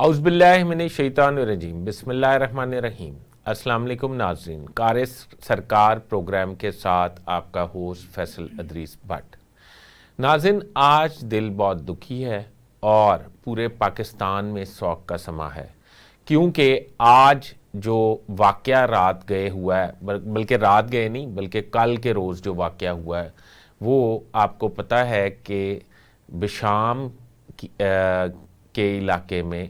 اعوذ باللہ من الشیطان الرجیم بسم اللہ الرحمن الرحیم۔ السلام علیکم ناظرین، قاری سرکار پروگرام کے ساتھ آپ کا ہوسٹ فیصل ادریس بٹ۔ ناظرین، آج دل بہت دکھی ہے اور پورے پاکستان میں سوگ کا سما ہے، کیونکہ آج جو واقعہ رات گئے ہوا ہے، بلکہ رات گئے نہیں بلکہ کل کے روز جو واقعہ ہوا ہے وہ آپ کو پتہ ہے کہ بشام کے علاقے میں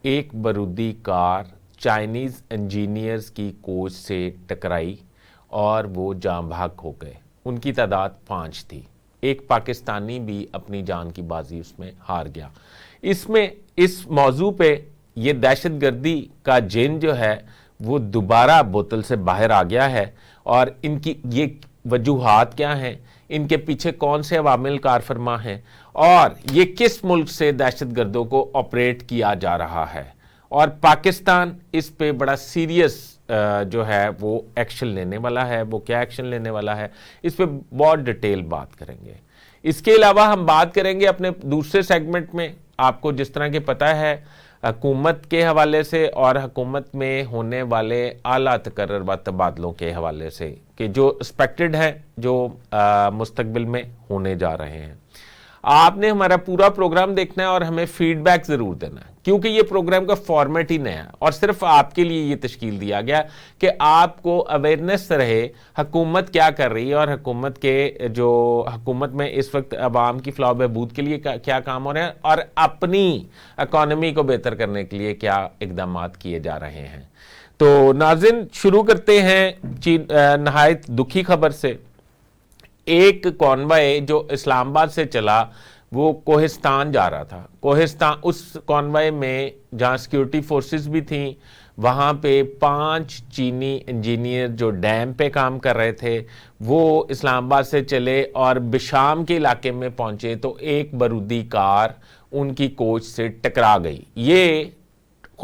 ایک بارودی کار چائنیز انجینئرز کی کوچ سے ٹکرائی اور وہ جاں بحق ہو گئے۔ ان کی تعداد 5 تھی، ایک پاکستانی بھی اپنی جان کی بازی اس میں ہار گیا۔ اس موضوع پہ یہ دہشت گردی کا جن جو ہے وہ دوبارہ بوتل سے باہر آ گیا ہے، اور ان کی یہ وجوہات کیا ہیں، ان کے پیچھے کون سے عوامل کار فرما ہیں، اور یہ کس ملک سے دہشت گردوں کو آپریٹ کیا جا رہا ہے، اور پاکستان اس پہ بڑا سیریس جو ہے وہ ایکشن لینے والا ہے۔ وہ کیا ایکشن لینے والا ہے، اس پہ بہت ڈیٹیل بات کریں گے۔ اس کے علاوہ ہم بات کریں گے اپنے دوسرے سیگمنٹ میں، آپ کو جس طرح کہ پتہ ہے حکومت کے حوالے سے اور حکومت میں ہونے والے اعلیٰ تقرر و تبادلوں کے حوالے سے کہ جو ایکسپیکٹڈ ہے، جو مستقبل میں ہونے جا رہے ہیں۔ آپ نے ہمارا پورا پروگرام دیکھنا ہے اور ہمیں فیڈ بیک ضرور دینا ہے، کیونکہ یہ پروگرام کا فارمیٹ ہی نیا ہے اور صرف آپ کے لیے یہ تشکیل دیا گیا کہ آپ کو اویئرنیس رہے حکومت کیا کر رہی ہے، اور حکومت میں اس وقت عوام کی فلاح و بہبود کے لیے کیا کام ہو رہے ہیں، اور اپنی اکانومی کو بہتر کرنے کے لیے کیا اقدامات کیے جا رہے ہیں۔ تو ناظرین، شروع کرتے ہیں نہایت دکھی خبر سے۔ ایک کانوائے جو اسلام آباد سے چلا وہ کوہستان جا رہا تھا۔ اس کانوائے میں جہاں سیکیورٹی فورسز بھی تھیں، وہاں پہ 5 چینی انجینئر جو ڈیم پہ کام کر رہے تھے وہ اسلام آباد سے چلے اور بشام کے علاقے میں پہنچے تو ایک بارودی کار ان کی کوچ سے ٹکرا گئی۔ یہ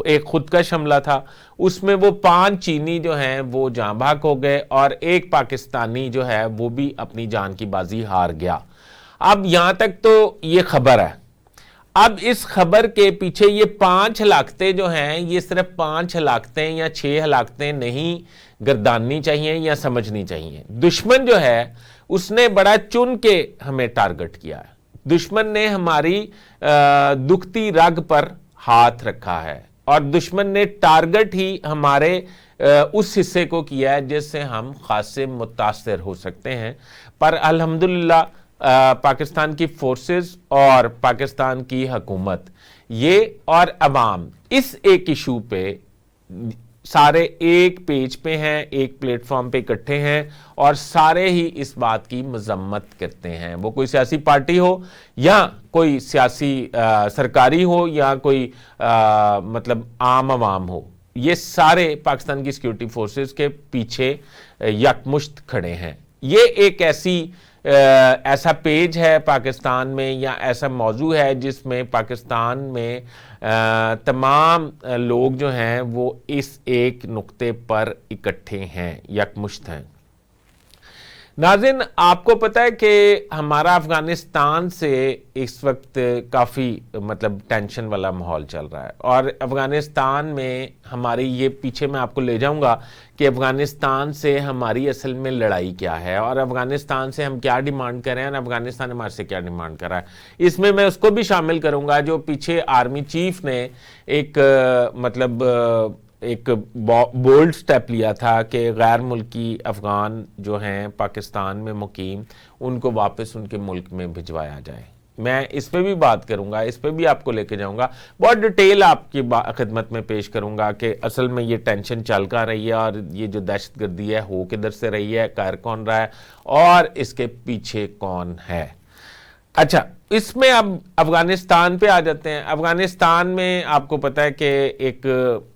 ایک خودکش حملہ تھا، اس میں وہ 5 چینی جو ہیں وہ جاں بحق ہو گئے اور ایک پاکستانی جو ہے وہ بھی اپنی جان کی بازی ہار گیا۔ اب یہاں تک تو یہ خبر ہے۔ اب اس خبر کے پیچھے یہ 5 ہلاکتیں جو ہیں، یہ صرف 5 ہلاکتیں یا 6 ہلاکتیں نہیں گرداننی چاہیے یا سمجھنی چاہیے۔ دشمن جو ہے اس نے بڑا چن کے ہمیں ٹارگٹ کیا ہے۔ دشمن نے ہماری دکھتی رگ پر ہاتھ رکھا ہے، اور دشمن نے ٹارگٹ ہی ہمارے اس حصے کو کیا ہے جس سے ہم خاصے متاثر ہو سکتے ہیں۔ پر الحمدللہ پاکستان کی فورسز اور پاکستان کی حکومت یہ اور عوام اس ایک ایشو پہ سارے ایک پیج پہ ہیں، ایک پلیٹ فارم پہ اکٹھے ہیں، اور سارے ہی اس بات کی مذمت کرتے ہیں۔ وہ کوئی سیاسی پارٹی ہو یا کوئی سیاسی سرکاری ہو یا کوئی مطلب عام عوام ہو، یہ سارے پاکستان کی سیکیورٹی فورسز کے پیچھے یکمشت کھڑے ہیں۔ یہ ایک ایسا پیج ہے پاکستان میں، یا ایسا موضوع ہے جس میں پاکستان میں تمام لوگ جو ہیں وہ اس ایک نقطے پر اکٹھے ہیں، یکمشت ہیں۔ ناظرین، آپ کو پتہ ہے کہ ہمارا افغانستان سے اس وقت کافی ٹینشن والا ماحول چل رہا ہے، اور افغانستان میں ہماری یہ پیچھے میں آپ کو لے جاؤں گا کہ افغانستان سے ہماری اصل میں لڑائی کیا ہے، اور افغانستان سے ہم کیا ڈیمانڈ کر رہے ہیں، اور افغانستان ہمارے سے کیا ڈیمانڈ کر رہا ہے۔ اس میں اس کو بھی شامل کروں گا جو پیچھے آرمی چیف نے ایک بولڈ سٹیپ لیا تھا کہ غیر ملکی افغان جو ہیں پاکستان میں مقیم، ان کو واپس ان کے ملک میں بھجوایا جائے۔ میں اس پہ بھی بات کروں گا، اس پہ بھی آپ کو لے کے جاؤں گا، بہت ڈیٹیل آپ کی خدمت میں پیش کروں گا کہ اصل میں یہ ٹینشن چل کر رہی ہے، اور یہ جو دہشت گردی ہے ہو کدھر سے رہی ہے، کر کون رہا ہے، اور اس کے پیچھے کون ہے۔ اچھا، اس میں اب افغانستان پہ آ جاتے ہیں۔ افغانستان میں آپ کو پتہ ہے کہ ایک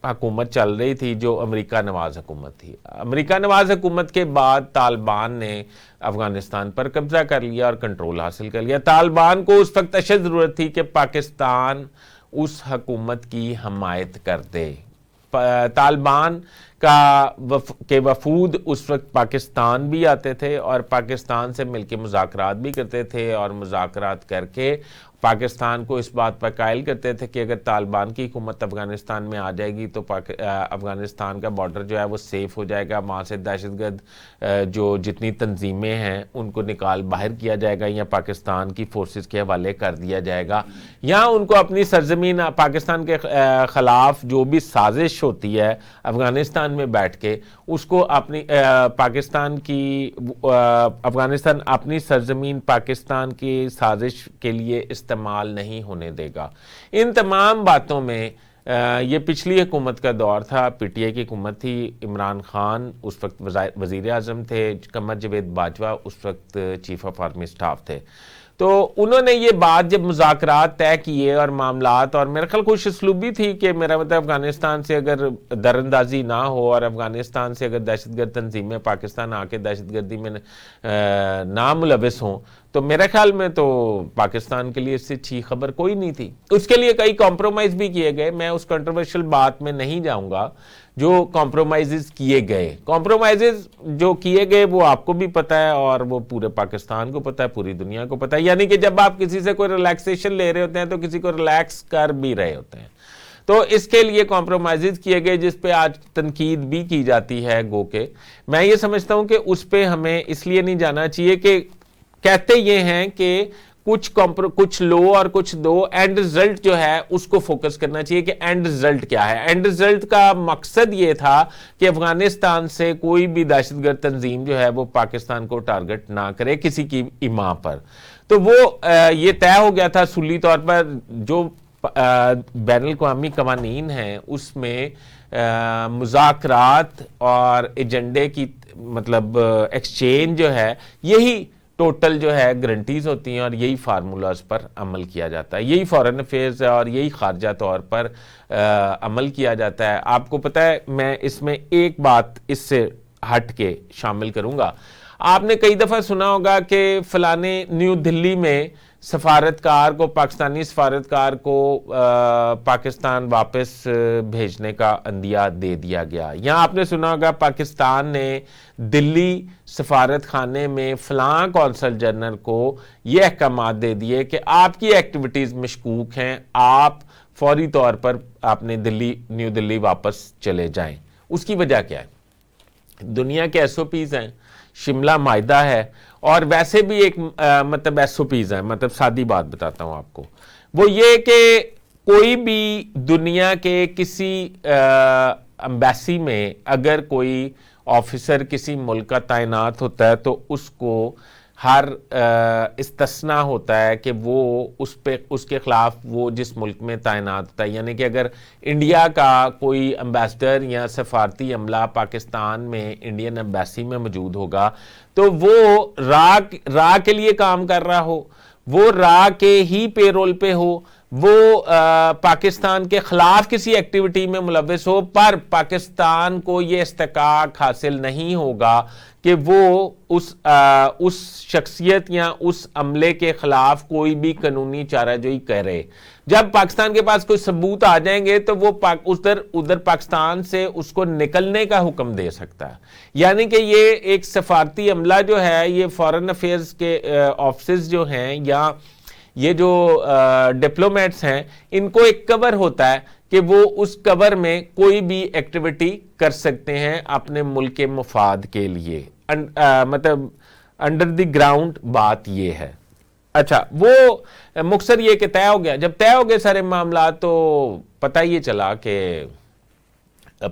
حکومت چل رہی تھی جو امریکہ نواز حکومت تھی۔ امریکہ نواز حکومت کے بعد طالبان نے افغانستان پر قبضہ کر لیا اور کنٹرول حاصل کر لیا۔ طالبان کو اس وقت اشد ضرورت تھی کہ پاکستان اس حکومت کی حمایت کر دے۔ طالبان کے وفود اس وقت پاکستان بھی آتے تھے اور پاکستان سے مل کے مذاکرات بھی کرتے تھے، اور مذاکرات کر کے پاکستان کو اس بات پر قائل کرتے تھے کہ اگر طالبان کی حکومت افغانستان میں آ جائے گی تو افغانستان کا بارڈر جو ہے وہ سیف ہو جائے گا، وہاں سے دہشت گرد جو جتنی تنظیمیں ہیں ان کو نکال باہر کیا جائے گا یا پاکستان کی فورسز کے حوالے کر دیا جائے گا، یا ان کو اپنی سرزمین پاکستان کے خلاف جو بھی سازش ہوتی ہے افغانستان میں بیٹھ کے اس کو اپنی افغانستان اپنی سرزمین پاکستان کی سازش کے لیے استعمال نہیں ہونے دے گا۔ ان تمام باتوں میں یہ پچھلی حکومت کا دور تھا، پی ٹی آئی کی حکومت تھی، عمران خان اس وقت وزیر اعظم تھے، قمر جاوید باجوہ اس وقت چیف آف آرمی اسٹاف تھے۔ تو انہوں نے یہ بات جب مذاکرات طے کیے اور معاملات، اور میرے خیال خوش اسلوبی تھی کہ میرا مطلب افغانستان سے اگر در اندازی نہ ہو اور افغانستان سے اگر دہشت گرد تنظیمیں پاکستان آ کے دہشت گردی میں نہ ملوث ہوں تو میرے خیال میں تو پاکستان کے لیے اس سے اچھی خبر کوئی نہیں تھی۔ اس کے لیے کئی کمپرومائز بھی کیے گئے، میں اس کنٹروورشل بات میں نہیں جاؤں گا جو کمپرومائزز کیے گئے۔ کمپرومائزز جو کیے گئے وہ آپ کو بھی پتہ ہے اور وہ پورے پاکستان کو پتہ ہے، پوری دنیا کو پتہ ہے، یعنی کہ جب آپ کسی سے کوئی ریلیکسیشن لے رہے ہوتے ہیں تو کسی کو ریلیکس کر بھی رہے ہوتے ہیں، تو اس کے لیے کمپرومائزز کیے گئے جس پہ آج تنقید بھی کی جاتی ہے۔ گو کہ میں یہ سمجھتا ہوں کہ اس پہ ہمیں اس لیے نہیں جانا چاہیے کہ کہتے یہ ہیں کہ کچھ لو اور کچھ دو، اینڈ رزلٹ جو ہے اس کو فوکس کرنا چاہیے کہ اینڈ رزلٹ کیا ہے۔ اینڈ رزلٹ کا مقصد یہ تھا کہ افغانستان سے کوئی بھی دہشت گرد تنظیم جو ہے وہ پاکستان کو ٹارگٹ نہ کرے کسی کی ایما پر، تو وہ یہ طے ہو گیا تھا اصولی طور پر۔ جو بین الاقوامی قوانین ہیں اس میں مذاکرات اور ایجنڈے کی مطلب ایکسچینج جو ہے یہی ٹوٹل جو ہے گارنٹیز ہوتی ہیں اور یہی فارمولاز پر عمل کیا جاتا ہے، یہی فارن افیئرز ہے اور یہی خارجہ طور پر عمل کیا جاتا ہے۔ آپ کو پتہ ہے میں اس میں ایک بات اس سے ہٹ کے شامل کروں گا، آپ نے کئی دفعہ سنا ہوگا کہ فلانے نیو دہلی میں سفارتکار کو، پاکستانی سفارتکار کو پاکستان واپس بھیجنے کا عندیہ دے دیا گیا، یا آپ نے سنا ہوگا پاکستان نے دلی سفارت خانے میں فلاں کونسل جنرل کو یہ احکامات دے دیے کہ آپ کی ایکٹیویٹیز مشکوک ہیں، آپ فوری طور پر اپنے نیو دلی واپس چلے جائیں۔ اس کی وجہ کیا ہے؟ دنیا کے ایس او پیز ہیں، شملہ معاہدہ ہے، اور ویسے بھی ایک مطلب ایس او پیز ہیں، مطلب سادی بات بتاتا ہوں آپ کو، وہ یہ کہ کوئی بھی دنیا کے کسی امبیسی میں اگر کوئی آفیسر کسی ملک کا تعینات ہوتا ہے تو اس کو ہر استثناء ہوتا ہے کہ وہ اس کے خلاف وہ جس ملک میں تعینات ہوتا ہے، یعنی کہ اگر انڈیا کا کوئی امبیسڈر یا سفارتی عملہ پاکستان میں انڈین امبیسی میں موجود ہوگا تو وہ راہ کے لیے کام کر رہا ہو، وہ راہ کے ہی پے رول پہ ہو، وہ پاکستان کے خلاف کسی ایکٹیویٹی میں ملوث ہو، پر پاکستان کو یہ استحقاق حاصل نہیں ہوگا کہ وہ اس شخصیت یا اس عملے کے خلاف کوئی بھی قانونی چارہ جوئی کرے۔ جب پاکستان کے پاس کوئی ثبوت آ جائیں گے تو وہ ادھر پاکستان سے اس کو نکلنے کا حکم دے سکتا ہے، یعنی کہ یہ ایک سفارتی عملہ جو ہے، یہ فارن افیئرز کے آفسز جو ہیں یا یہ جو ڈپلومیٹس ہیں، ان کو ایک کور ہوتا ہے کہ وہ اس کور میں کوئی بھی ایکٹیویٹی کر سکتے ہیں اپنے ملک کے مفاد کے لیے، مطلب انڈر دی گراؤنڈ بات یہ ہے۔ اچھا، وہ مختصر یہ کہ طے ہو گیا، جب طے ہو گئے سارے معاملات تو پتہ یہ چلا کہ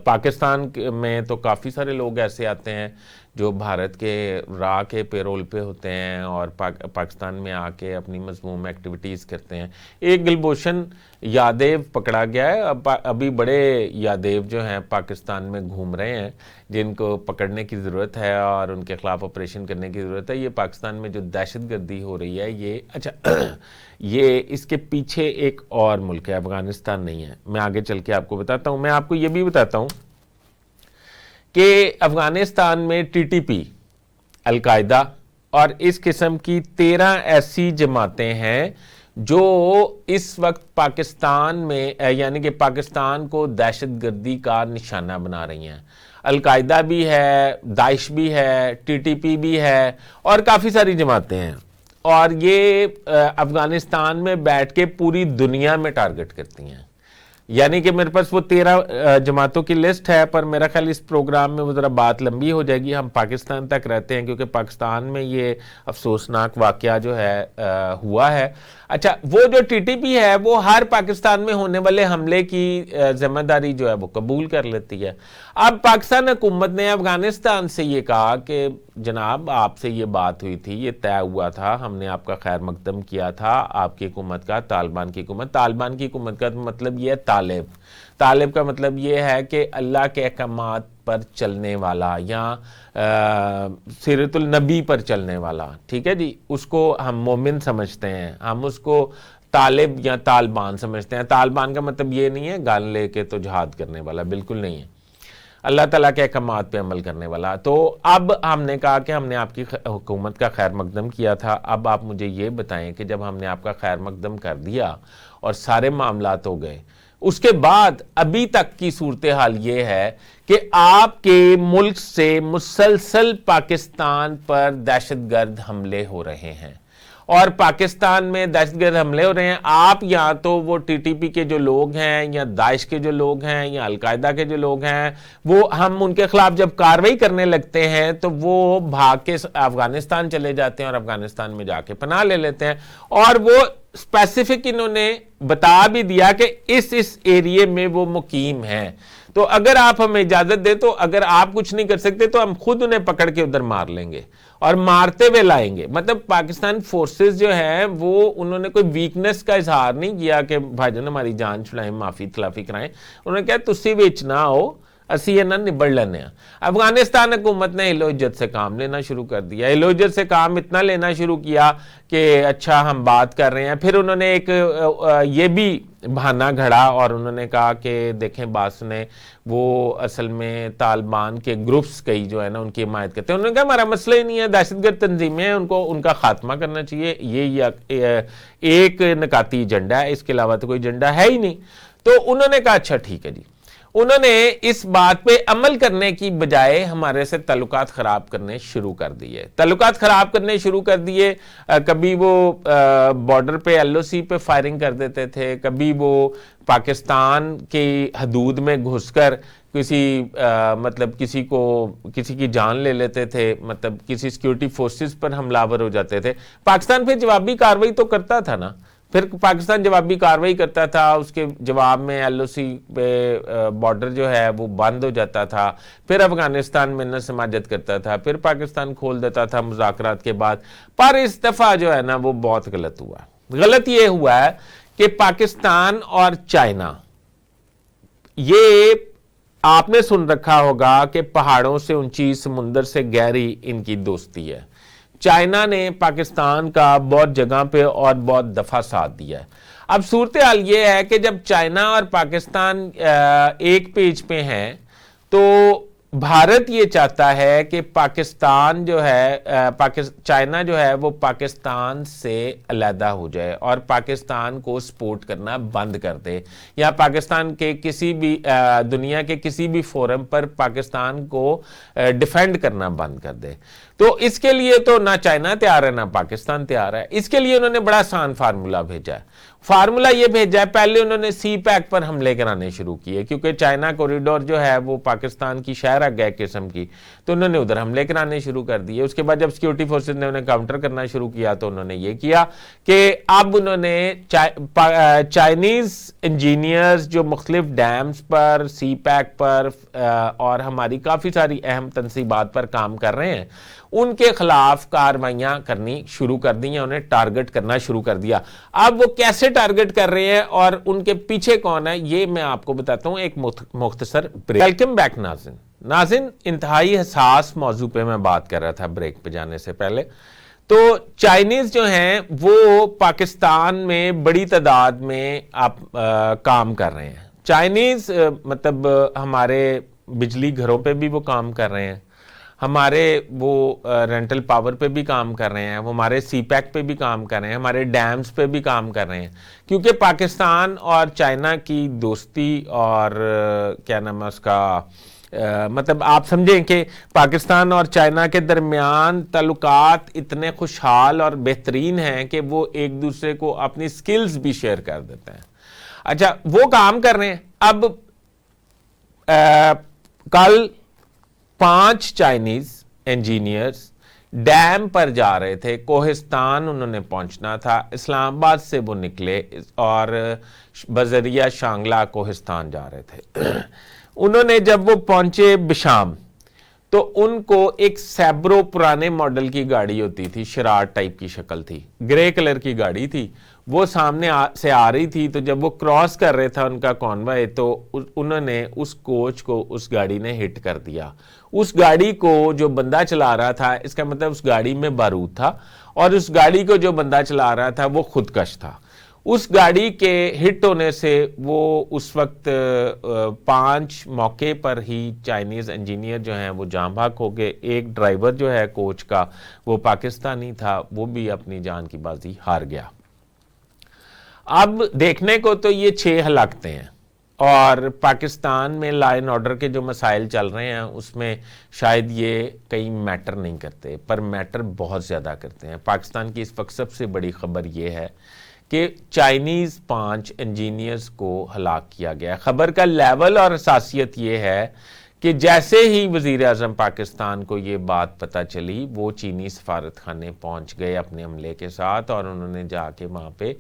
پاکستان میں تو کافی سارے لوگ ایسے آتے ہیں جو بھارت کے راہ کے پیرول پہ ہوتے ہیں اور پاکستان میں آ کے اپنی مذموم ایکٹیویٹیز کرتے ہیں۔ ایک گلبھوشن یادیو پکڑا گیا ہے، ابھی بڑے یادیو جو ہیں پاکستان میں گھوم رہے ہیں جن کو پکڑنے کی ضرورت ہے اور ان کے خلاف آپریشن کرنے کی ضرورت ہے۔ یہ پاکستان میں جو دہشت گردی ہو رہی ہے یہ اس کے پیچھے ایک اور ملک ہے، افغانستان نہیں ہے۔ میں آگے چل کے آپ کو بتاتا ہوں۔ میں آپ کو یہ بھی بتاتا ہوں کہ افغانستان میں ٹی ٹی پی، القاعدہ اور اس قسم کی 13 ایسی جماعتیں ہیں جو اس وقت پاکستان میں یعنی کہ پاکستان کو دہشت گردی کا نشانہ بنا رہی ہیں. القاعدہ بھی ہے, داعش بھی ہے, ٹی ٹی پی بھی ہے اور کافی ساری جماعتیں ہیں, اور یہ افغانستان میں بیٹھ کے پوری دنیا میں ٹارگٹ کرتی ہیں. یعنی کہ میرے پاس وہ 13 جماعتوں کی لسٹ ہے, پر میرا خیال اس پروگرام میں وہ ذرا بات لمبی ہو جائے گی. ہم پاکستان تک رہتے ہیں کیونکہ پاکستان میں یہ افسوسناک واقعہ جو ہے ہوا ہے. اچھا, وہ جو ٹی ٹی پی ہے وہ ہر پاکستان میں ہونے والے حملے کی ذمہ داری جو ہے وہ قبول کر لیتی ہے. اب پاکستان حکومت نے افغانستان سے یہ کہا کہ جناب آپ سے یہ بات ہوئی تھی, یہ طے ہوا تھا, ہم نے آپ کا خیر مقدم کیا تھا, آپ کی حکومت کا, طالبان کی حکومت. طالبان کی حکومت کا مطلب یہ ہے طالب کا مطلب یہ ہے کہ اللہ کے احکامات پر چلنے والا یا سیرت النبی پر چلنے والا. ٹھیک ہے جی, اس کو ہم مومن سمجھتے ہیں, ہم اس کو طالب یا طالبان سمجھتے ہیں. طالبان کا مطلب یہ نہیں ہے گن لے کے تو جہاد کرنے والا, بالکل نہیں ہے, اللہ تعالیٰ کے احکامات پہ عمل کرنے والا. تو اب ہم نے کہا کہ ہم نے آپ کی حکومت کا خیر مقدم کیا تھا, اب آپ مجھے یہ بتائیں کہ جب ہم نے آپ کا خیر مقدم کر دیا اور سارے معاملات ہو گئے, اس کے بعد ابھی تک کی صورتحال یہ ہے کہ آپ کے ملک سے مسلسل پاکستان پر دہشت گرد حملے ہو رہے ہیں, اور پاکستان میں دہشت گرد حملے ہو رہے ہیں. آپ یا تو وہ ٹی ٹی پی کے جو لوگ ہیں یا داعش کے جو لوگ ہیں یا القاعدہ کے جو لوگ ہیں, وہ ہم ان کے خلاف جب کارروائی کرنے لگتے ہیں تو وہ بھاگ کے افغانستان چلے جاتے ہیں اور افغانستان میں جا کے پناہ لے لیتے ہیں. اور وہ اسپیسیفک انہوں نے بتا بھی دیا کہ اس ایریے میں وہ مقیم ہیں, تو اگر آپ ہمیں اجازت دیں تو اگر آپ کچھ نہیں کر سکتے تو ہم خود انہیں پکڑ کے ادھر مار لیں گے اور مارتے ہوئے لائیں گے. مطلب پاکستان فورسز جو ہیں وہ انہوں نے کوئی ویکنس کا اظہار نہیں کیا کہ بھائی جان ہماری جان چھڑائیں, معافی تلافی کرائیں. انہوں نے کہا تسی وچ نہ ہو, اسی یہ نہ نبڑ لینے ہیں. افغانستان حکومت نے ہلو عجت سے کام لینا شروع کر دیا. ہلو عجت سے کام اتنا لینا شروع کیا کہ اچھا ہم بات کر رہے ہیں. پھر انہوں نے ایک یہ بھی بہانہ گھڑا اور انہوں نے کہا کہ دیکھیں بات سنیں, وہ اصل میں طالبان کے گروپس کئی جو ہے نا ان کی حمایت کرتے ہیں. انہوں نے کہا ہمارا مسئلہ ہی نہیں ہے, دہشت گرد تنظیمیں ہیں, ان کا خاتمہ کرنا چاہیے, یہ ایک نکاتی ایجنڈا ہے, اس کے علاوہ تو کوئی ایجنڈا ہے ہی نہیں. تو انہوں نے کہا اچھا ٹھیک ہے جی. انہوں نے اس بات پہ عمل کرنے کی بجائے ہمارے سے تعلقات خراب کرنے شروع کر دیے. کبھی وہ بارڈر پہ ایل او سی پہ فائرنگ کر دیتے تھے, کبھی وہ پاکستان کی حدود میں گھس کر کسی کی جان لے لیتے تھے, مطلب کسی سیکیورٹی فورسز پر حملہ آور ہو جاتے تھے. پاکستان پھر جوابی کارروائی تو کرتا تھا نا, پھر پاکستان جوابی کارروائی کرتا تھا, اس کے جواب میں ایل او سی پہ بارڈر جو ہے وہ بند ہو جاتا تھا, پھر افغانستان میں نہ سماجت کرتا تھا, پھر پاکستان کھول دیتا تھا مذاکرات کے بعد. پر اس دفعہ جو ہے نا وہ بہت غلط ہوا. غلط یہ ہوا ہے کہ پاکستان اور چائنا, یہ آپ نے سن رکھا ہوگا کہ پہاڑوں سے اونچی سمندر سے گہری ان کی دوستی ہے. چائنا نے پاکستان کا بہت جگہ پہ اور بہت دفعہ ساتھ دیا ہے. اب صورتحال یہ ہے کہ جب چائنا اور پاکستان ایک پیج پہ ہیں تو بھارت یہ چاہتا ہے کہ پاکستان جو ہے چائنا جو ہے وہ پاکستان سے علیحدہ ہو جائے اور پاکستان کو سپورٹ کرنا بند کر دے, یا پاکستان کے کسی بھی دنیا کے کسی بھی فورم پر پاکستان کو ڈیفینڈ کرنا بند کر دے. تو اس کے لیے تو نہ چائنا تیار ہے نہ پاکستان تیار ہے. اس کے لیے انہوں نے بڑا آسان فارمولہ بھیجا ہے. فارمولہ یہ بھیجا ہے, پہلے انہوں نے سی پیک پر حملے کرانے شروع کیے کیونکہ چائنا کوریڈور جو ہے وہ پاکستان کی شہر گئے قسم کی, تو انہوں نے ادھر حملے کرانے شروع کر دیے. اس کے بعد جب سیکیورٹی فورسز نے انہیں کاؤنٹر کرنا شروع کیا تو انہوں نے یہ کیا کہ اب انہوں نے چائنیز انجینئرز جو مختلف ڈیمز پر, سی پیک پر اور ہماری کافی ساری اہم تنصیبات پر کام کر رہے ہیں, ان کے خلاف کارروائیاں کرنی شروع کر دی ہیں, انہیں ٹارگٹ کرنا شروع کر دیا. اب وہ کیسے ٹارگٹ کر رہے ہیں اور ان کے پیچھے کون ہے یہ میں آپ کو بتاتا ہوں ایک مختصر بریک. ویلکم بیک ناظرین, انتہائی حساس موضوع پہ میں بات کر رہا تھا بریک پہ جانے سے پہلے. تو چائنیز جو ہیں وہ پاکستان میں بڑی تعداد میں کام کر رہے ہیں. چائنیز مطلب ہمارے بجلی گھروں پہ بھی وہ کام کر رہے ہیں, ہمارے وہ رینٹل پاور پہ بھی کام کر رہے ہیں، وہ ہمارے سی پیک پہ بھی کام کر رہے ہیں، ہمارے ڈیمز پہ بھی کام کر رہے ہیں، کیونکہ پاکستان اور چائنا کی دوستی اور کیا نام ہے اس کا مطلب آپ سمجھیں کہ پاکستان اور چائنا کے درمیان تعلقات اتنے خوشحال اور بہترین ہیں کہ وہ ایک دوسرے کو اپنی سکلز بھی شیئر کر دیتے ہیں۔ اچھا وہ کام کر رہے ہیں۔ اب کل 5 چائنیز انجینئرز ڈیم پر جا رہے تھے، کوہستان انہوں نے پہنچنا تھا، اسلام آباد سے وہ نکلے اور بذریعہ شانگلہ کوہستان جا رہے تھے۔ انہوں نے جب وہ پہنچے بشام تو ان کو ایک سیبرو پرانے ماڈل کی گاڑی ہوتی تھی، شرارٹ ٹائپ کی شکل تھی، گرے کلر کی گاڑی تھی، وہ سامنے سے آ رہی تھی۔ تو جب وہ کراس کر رہے تھا ان کا کانوائے تو انہوں نے اس کوچ کو اس گاڑی نے ہٹ کر دیا۔ اس گاڑی کو جو بندہ چلا رہا تھا، اس کا مطلب اس گاڑی میں بارود تھا، اور اس گاڑی کو جو بندہ چلا رہا تھا وہ خودکش تھا۔ اس گاڑی کے ہٹ ہونے سے وہ اس وقت 5 موقع پر ہی چائنیز انجینئر جو ہیں وہ جاں بحق ہو گئے۔ ایک ڈرائیور جو ہے کوچ کا وہ پاکستانی تھا، وہ بھی اپنی جان کی بازی ہار گیا۔ اب دیکھنے کو تو یہ 6 ہلاکتیں ہیں، اور پاکستان میں لا اینڈ آرڈر کے جو مسائل چل رہے ہیں اس میں شاید یہ کئی میٹر نہیں کرتے، پر میٹر بہت زیادہ کرتے ہیں۔ پاکستان کی اس وقت سب سے بڑی خبر یہ ہے کہ چائنیز 5 انجینئرز کو ہلاک کیا گیا۔ خبر کا لیول اور حساسیت یہ ہے کہ جیسے ہی وزیر اعظم پاکستان کو یہ بات پتہ چلی، وہ چینی سفارت خانے پہنچ گئے اپنے عملے کے ساتھ، اور انہوں نے جا کے وہاں پہ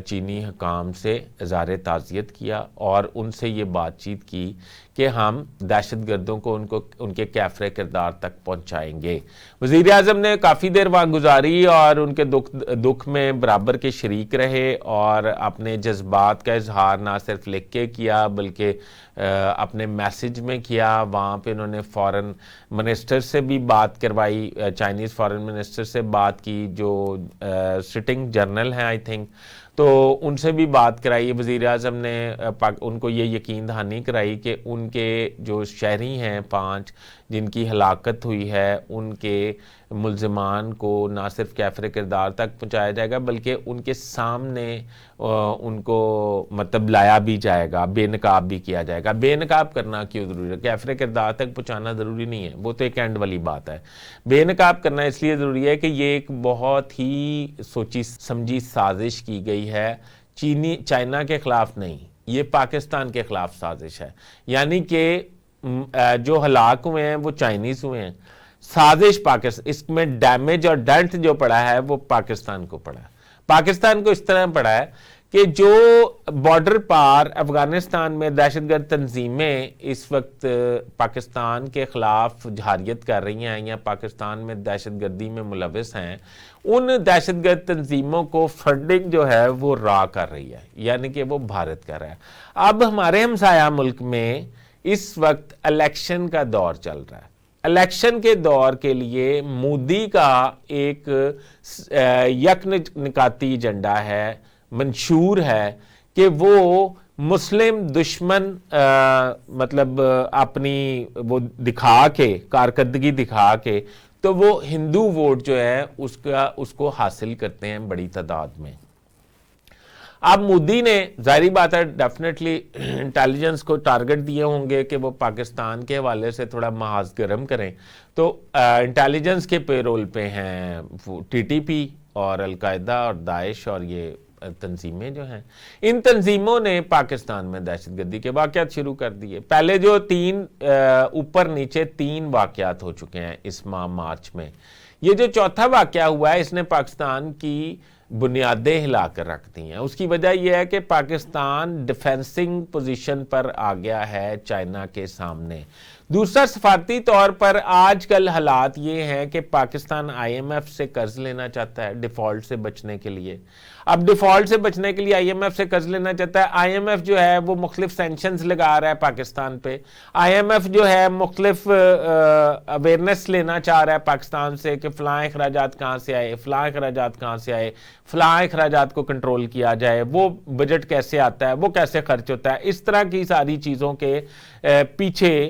چینی حکام سے اظہار تعزیت کیا اور ان سے یہ بات چیت کی کہ ہم دہشت گردوں کو ان کے کیفر کردار تک پہنچائیں گے۔ وزیر اعظم نے کافی دیر وہاں گزاری اور ان کے دکھ میں برابر کے شریک رہے، اور اپنے جذبات کا اظہار نہ صرف لکھ کے کیا بلکہ اپنے میسج میں کیا۔ وہاں پہ انہوں نے فارن منسٹر سے بھی بات کروائی، چائنیز فارن منسٹر سے بات کی جو سٹنگ جرنل ہیں آئی تھنک، تو ان سے بھی بات کرائی۔ وزیر اعظم نے ان کو یہ یقین دہانی کرائی کہ ان کے جو شہری ہیں 5 جن کی ہلاکت ہوئی ہے، ان کے ملزمان کو نہ صرف کیفر کردار تک پہنچایا جائے گا بلکہ ان کے سامنے ان کو مطلب لایا بھی جائے گا، بے نقاب بھی کیا جائے گا۔ بے نقاب کرنا کیوں ضروری ہے؟ کیفر کردار تک پہنچانا ضروری نہیں ہے، وہ تو ایک اینڈ والی بات ہے۔ بے نقاب کرنا اس لیے ضروری ہے کہ یہ ایک بہت ہی سوچی سمجھی سازش کی گئی ہے، چائنا کے خلاف نہیں، یہ پاکستان کے خلاف سازش ہے۔ یعنی کہ جو ہلاک ہوئے ہیں وہ چائنیز ہوئے ہیں، سازش پاکستان، اس میں ڈیمیج اور ڈنٹ جو پڑا ہے وہ پاکستان کو پڑا ہے۔ پاکستان کو اس طرح پڑا ہے کہ جو بارڈر پار افغانستان میں دہشت گرد تنظیمیں اس وقت پاکستان کے خلاف جہاریت کر رہی ہیں یا پاکستان میں دہشت گردی میں ملوث ہیں، ان دہشت گرد تنظیموں کو فنڈنگ جو ہے وہ را کر رہی ہے، یعنی کہ وہ بھارت کر رہا ہے۔ اب ہمارے ہمسایہ ملک میں اس وقت الیکشن کا دور چل رہا ہے۔ الیکشن کے دور کے لیے مودی کا ایک یک نکاتی ایجنڈا ہے، منشور ہے کہ وہ مسلم دشمن مطلب اپنی وہ دکھا کے کارکردگی دکھا کے تو وہ ہندو ووٹ جو ہے اس کو حاصل کرتے ہیں بڑی تعداد میں۔ اب مودی نے ظاہری بات ہے ڈیفینیٹلی انٹیلیجنس کو ٹارگٹ دیے ہوں گے کہ وہ پاکستان کے حوالے سے تھوڑا محاذ گرم کریں، تو انٹیلیجنس کے پے رول پہ ہیں ٹی ٹی پی اور القاعدہ اور داعش اور یہ تنظیمیں جو ہیں۔ ان تنظیموں نے پاکستان میں دہشت گردی کے واقعات شروع کر دیے۔ پہلے جو 3 اوپر نیچے 3 واقعات ہو چکے ہیں اس ماہ مارچ میں، یہ جو چوتھا واقعہ ہوا ہے اس نے پاکستان کی بنیادیں ہلا کر رکھ دی ہیں۔ اس کی وجہ یہ ہے کہ پاکستان ڈیفینسنگ پوزیشن پر آ گیا ہے چائنا کے سامنے۔ دوسرا، سفارتی طور پر آج کل حالات یہ ہیں کہ پاکستان آئی ایم ایف سے قرض لینا چاہتا ہے ڈیفالٹ سے بچنے کے لیے۔ اب ڈیفالٹ سے بچنے کے لیے آئی ایم ایف سے قرض لینا چاہتا ہے۔ آئی ایم ایف جو ہے وہ مختلف سینکشنز لگا رہا ہے پاکستان پہ۔ آئی ایم ایف جو ہے مختلف اویئرنیس لینا چاہ رہا ہے پاکستان سے کہ فلاں اخراجات کہاں سے آئے، فلاں اخراجات کہاں سے آئے، فلاں اخراجات کو کنٹرول کیا جائے، وہ بجٹ کیسے آتا ہے، وہ کیسے خرچ ہوتا ہے۔ اس طرح کی ساری چیزوں کے پیچھے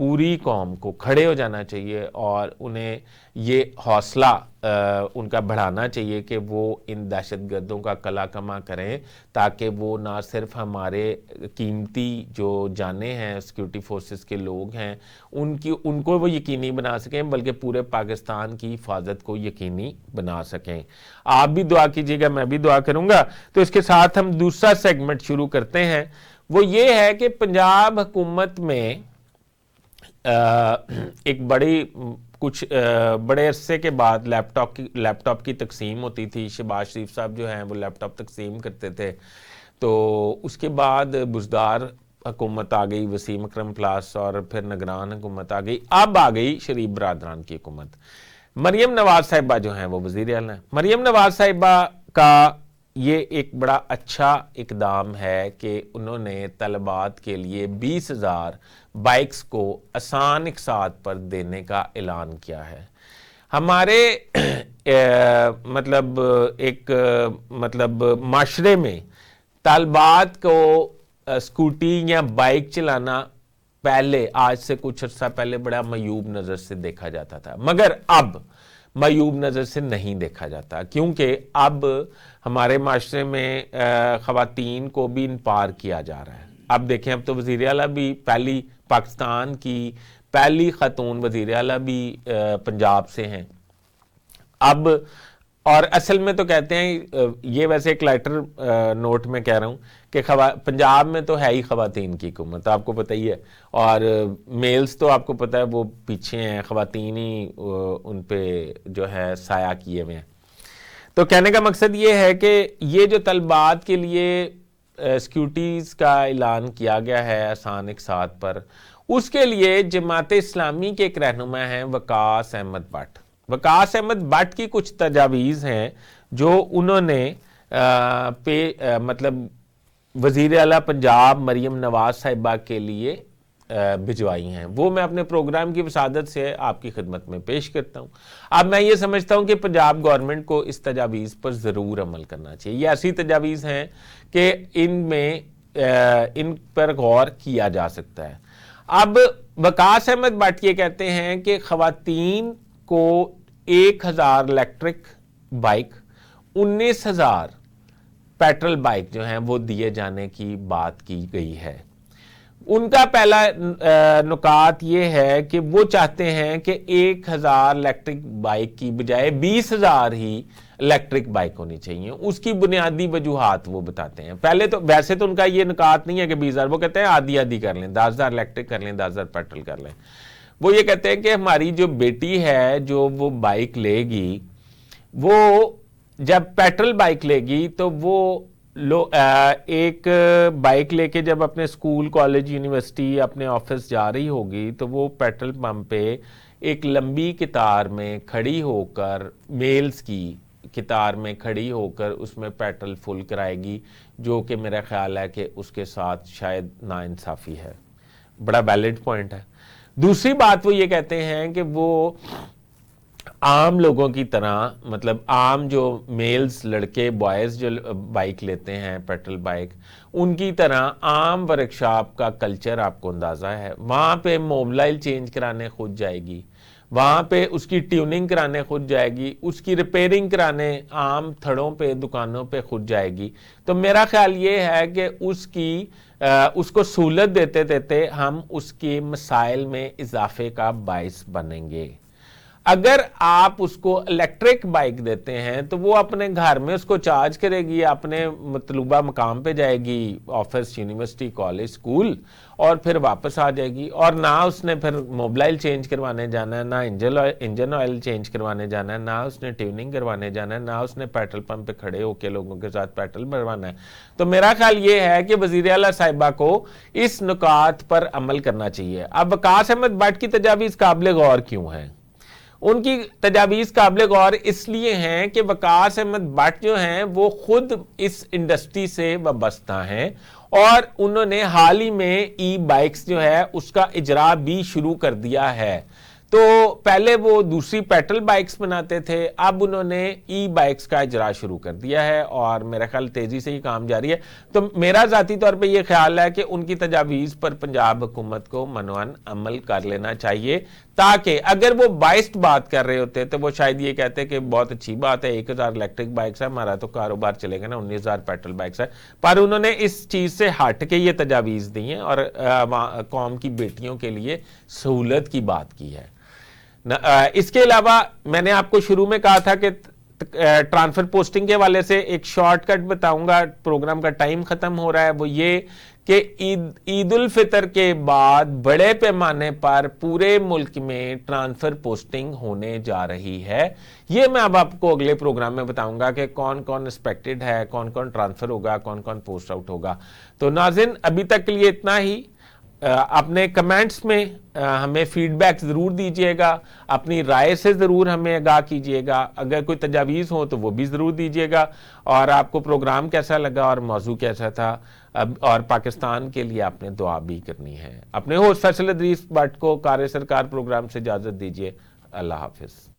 پوری قوم کو کھڑے ہو جانا چاہیے اور انہیں یہ حوصلہ ان کا بڑھانا چاہیے کہ وہ ان دہشت گردوں کا کلا کما کریں، تاکہ وہ نہ صرف ہمارے قیمتی جو جانیں ہیں سیکیورٹی فورسز کے لوگ ہیں ان کو وہ یقینی بنا سکیں، بلکہ پورے پاکستان کی حفاظت کو یقینی بنا سکیں۔ آپ بھی دعا کیجیے گا، میں بھی دعا کروں گا۔ تو اس کے ساتھ ہم دوسرا سیگمنٹ شروع کرتے ہیں، وہ یہ ہے کہ پنجاب حکومت میں ایک کچھ بڑے عرصے کے بعد لیپ ٹاپ کی تقسیم ہوتی تھی۔ شہباز شریف صاحب جو ہیں وہ لیپ ٹاپ تقسیم کرتے تھے، تو اس کے بعد بزدار حکومت آ گئی، وسیم اکرم پلاس، اور پھر نگران حکومت آ گئی، اب آ گئی شریف برادران کی حکومت۔ مریم نواز صاحبہ جو ہیں وہ وزیر اعلیٰ ہیں۔ مریم نواز صاحبہ کا یہ ایک بڑا اچھا اقدام ہے کہ انہوں نے طلبات کے لیے 20,000 بائکس کو آسان اقساط پر دینے کا اعلان کیا ہے۔ ہمارے معاشرے میں طالبات کو اسکوٹی یا بائک چلانا پہلے، آج سے کچھ عرصہ پہلے، بڑا معیوب نظر سے دیکھا جاتا تھا، مگر اب معیوب نظر سے نہیں دیکھا جاتا، کیونکہ اب ہمارے معاشرے میں خواتین کو بھی انپار کیا جا رہا ہے۔ اب دیکھیں، اب تو وزیر اعلیٰ بھی پاکستان کی پہلی خاتون وزیر اعلیٰ بھی پنجاب سے ہیں۔ اب اور اصل میں تو کہتے ہیں، یہ ویسے ایک لائٹر نوٹ میں کہہ رہا ہوں کہ پنجاب میں تو ہے ہی خواتین کی حکومت، آپ کو پتہ ہی ہے، اور میلز تو آپ کو پتہ ہے وہ پیچھے ہیں، خواتین ہی ان پہ جو ہے سایہ کیے ہوئے ہیں۔ تو کہنے کا مقصد یہ ہے کہ یہ جو طلبات کے لیے سیکیورٹیز کا اعلان کیا گیا ہے آسان اقساط پر، اس کے لیے جماعت اسلامی کے ایک رہنما ہیں وقاص احمد بٹ۔ وقاص احمد بٹ کی کچھ تجاویز ہیں جو انہوں نے وزیر اعلیٰ پنجاب مریم نواز صاحبہ کے لیے بھجوائی ہیں، وہ میں اپنے پروگرام کی وسادت سے آپ کی خدمت میں پیش کرتا ہوں۔ اب میں یہ سمجھتا ہوں کہ پنجاب گورنمنٹ کو اس تجاویز پر ضرور عمل کرنا چاہیے۔ یہ ایسی تجاویز ہیں کہ ان پر غور کیا جا سکتا ہے۔ اب وقاص احمد بٹ یہ کہتے ہیں کہ خواتین کو 1,000 الیکٹرک بائک، 19,000 پیٹرول بائک جو ہیں وہ دیے جانے کی بات کی گئی ہے۔ ان کا پہلا نکات یہ ہے کہ وہ چاہتے ہیں کہ 1,000 الیکٹرک بائک کی بجائے 20,000 ہی الیکٹرک بائک ہونی چاہیے۔ اس کی بنیادی وجوہات وہ بتاتے ہیں۔ پہلے تو ویسے تو ان کا یہ نکات نہیں ہے کہ 20,000، وہ کہتے ہیں آدھی کر لیں، 10,000 الیکٹرک کر لیں، 10,000 پیٹرول کر لیں۔ وہ یہ کہتے ہیں کہ ہماری جو بیٹی ہے جو وہ بائک لے گی، وہ جب پیٹرول بائک لے گی تو وہ ایک بائک لے کے جب اپنے اسکول، کالج، یونیورسٹی، اپنے آفس جا رہی ہوگی تو وہ پیٹرول پمپ پہ ایک لمبی قطار میں کھڑی ہو کر، میلز کی قطار میں کھڑی ہو کر اس میں پیٹرول فل کرائے گی، جو کہ میرا خیال ہے کہ اس کے ساتھ شاید ناانصافی ہے۔ بڑا ویلڈ پوائنٹ ہے۔ دوسری بات وہ یہ کہتے ہیں کہ وہ عام لوگوں کی طرح، عام جو میلز، لڑکے، بوائز جو بائک لیتے ہیں پیٹرول بائک، ان کی طرح عام ورکشاپ کا کلچر آپ کو اندازہ ہے۔ وہاں پہ موبلائل چینج کرانے خود جائے گی، وہاں پہ اس کی ٹیوننگ کرانے خود جائے گی، اس کی ریپیرنگ کرانے عام تھڑوں پہ، دکانوں پہ خود جائے گی۔ تو میرا خیال یہ ہے کہ اس کو سہولت دیتے دیتے ہم اس کے مسائل میں اضافے کا باعث بنیں گے۔ اگر آپ اس کو الیکٹرک بائک دیتے ہیں تو وہ اپنے گھر میں اس کو چارج کرے گی، اپنے مطلوبہ مقام پہ جائے گی، آفس، یونیورسٹی، کالج، اسکول، اور پھر واپس آ جائے گی، اور نہ اس نے پھر موبلائل چینج کروانے جانا ہے، نہ انجن آئل چینج کروانے جانا ہے، نہ اس نے ٹیوننگ کروانے جانا ہے، نہ اس نے پیٹرول پمپ پہ کھڑے ہو کے لوگوں کے ساتھ پیٹرول بھروانا ہے۔ تو میرا خیال یہ ہے کہ وزیر اعلیٰ صاحبہ کو اس نکات پر عمل کرنا چاہیے۔ اب وقاص احمد بٹ کی تجاویز قابل غور کیوں ہیں؟ ان کی تجاویز قابل غور اس لیے ہیں کہ وقاص احمد بٹ جو ہیں وہ خود اس انڈسٹری سے وابستہ ہیں، اور انہوں نے حال ہی میں ای بائکس جو ہے اس کا اجرا بھی شروع کر دیا ہے۔ تو پہلے وہ دوسری پیٹرل بائکس بناتے تھے، اب انہوں نے ای بائکس کا اجرا شروع کر دیا ہے اور میرا خیال تیزی سے ہی کام جاری ہے۔ تو میرا ذاتی طور پہ یہ خیال ہے کہ ان کی تجاویز پر پنجاب حکومت کو منوان عمل کر لینا چاہیے، تاکہ اگر وہ بائسڈ بات کر رہے ہوتے تو وہ شاید یہ کہتے کہ بہت اچھی بات ہے، 1000 الیکٹرک بائکس ہے، ہمارا تو کاروبار چلے گا نا، 19000 پیٹرل بائکس ہے۔ پر انہوں نے اس چیز سے ہٹ کے یہ تجاویز دی ہیں اور قوم کی بیٹیوں کے لیے سہولت کی بات کی ہے۔ اس کے علاوہ میں نے آپ کو شروع میں کہا تھا کہ ٹرانسفر پوسٹنگ کے والے سے ایک شارٹ کٹ بتاؤں گا، پروگرام کا ٹائم ختم ہو رہا ہے، وہ یہ کہ عید الفطر کے بعد بڑے پیمانے پر پورے ملک میں ٹرانسفر پوسٹنگ ہونے جا رہی ہے۔ یہ میں اب آپ کو اگلے پروگرام میں بتاؤں گا کہ کون کون ایکسپیکٹڈ ہے، کون کون ٹرانسفر ہوگا، کون کون پوسٹ آؤٹ ہوگا۔ تو ناظرین ابھی تک کے لیے اتنا ہی۔ اپنے کمنٹس میں ہمیں فیڈ بیک ضرور دیجئے گا، اپنی رائے سے ضرور ہمیں آگاہ کیجئے گا، اگر کوئی تجاویز ہو تو وہ بھی ضرور دیجئے گا، اور آپ کو پروگرام کیسا لگا اور موضوع کیسا تھا، اور پاکستان کے لیے آپ نے دعا بھی کرنی ہے۔ اپنے ہوسٹ فیصل ادریس بٹ کو کار سرکار پروگرام سے اجازت دیجئے۔ اللہ حافظ۔